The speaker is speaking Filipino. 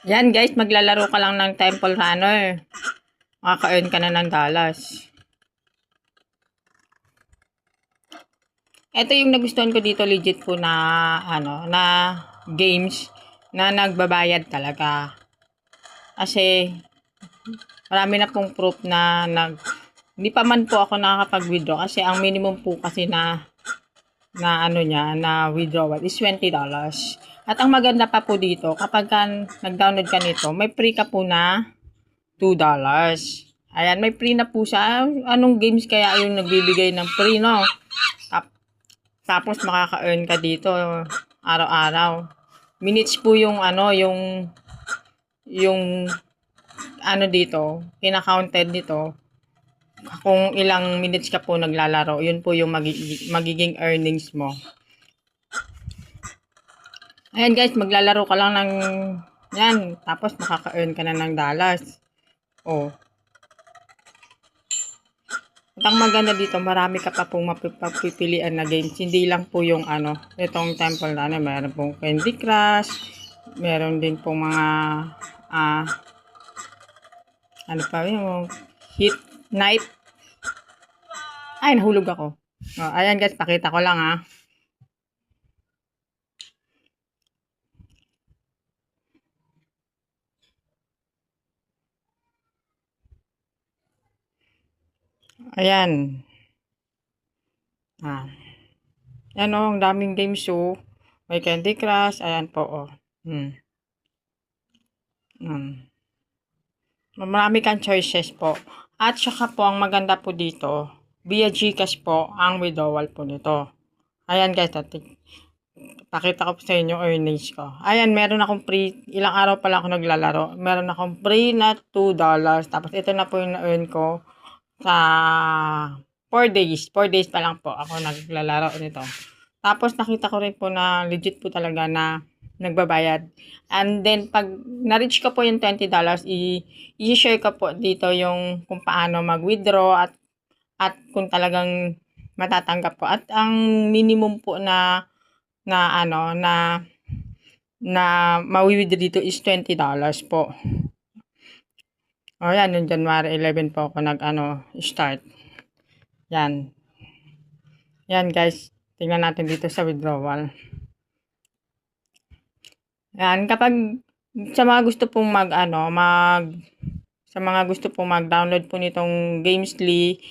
Yan guys, maglalaro ka lang ng Temple Runner. Makaka-earn ka na ng dollars. Ito yung nagustuhan ko dito, legit po na na games na nagbabayad talaga. Kasi marami na pong proof na hindi pa man po ako nakakapag-withdraw kasi ang minimum po kasi na withdrawal is $20. At ang maganda pa po dito, kapag nag-download ka nito, may free ka po na $2. Ayan, may free na po siya. Anong games kaya yung nagbibigay ng free, no? Tapos makaka-earn ka dito araw-araw. Minutes po yung dito, kina-counted dito. Kung ilang minutes ka po naglalaro, yun po yung magiging earnings mo. Ayan guys, maglalaro ka lang ng yan, tapos makaka-earn ka na ng dollars. Oh. At ang maganda dito, marami ka pa pong mapipilian na games. Hindi lang po yung itong Temple Runner. Meron pong Candy Crush. Meron din pong mga yung Hit Knife. Ay, nahulog ako. Oh, ayan guys, pakita ko lang Ayan. Yan o, ang daming games May Candy Crush. Ayan po Marami kang choices po. At saka po, ang maganda po dito, via Gcash po ang withdrawal po nito. Ayan guys, pakita ko po sa inyo earnings ko. Ayan, meron akong free, ilang araw pa lang ako naglalaro. Meron akong free na $2. Tapos ito na po yung na-earn ko sa 4 days. 4 days pa lang po ako naglalaro nito. Tapos nakita ko rin po na legit po talaga na nagbabayad. And then pag na-reach ko po yung $20, i-share ko po dito yung kung paano mag-withdraw at kung talagang matatanggap ko. At ang minimum po na mawi-withdraw dito is $20 po. O yan, yung January 11 po ako start. Yan. Yan guys, tingnan natin dito sa withdrawal. Yan, kapag sa mga gusto pong mag-download po nitong Gamesly,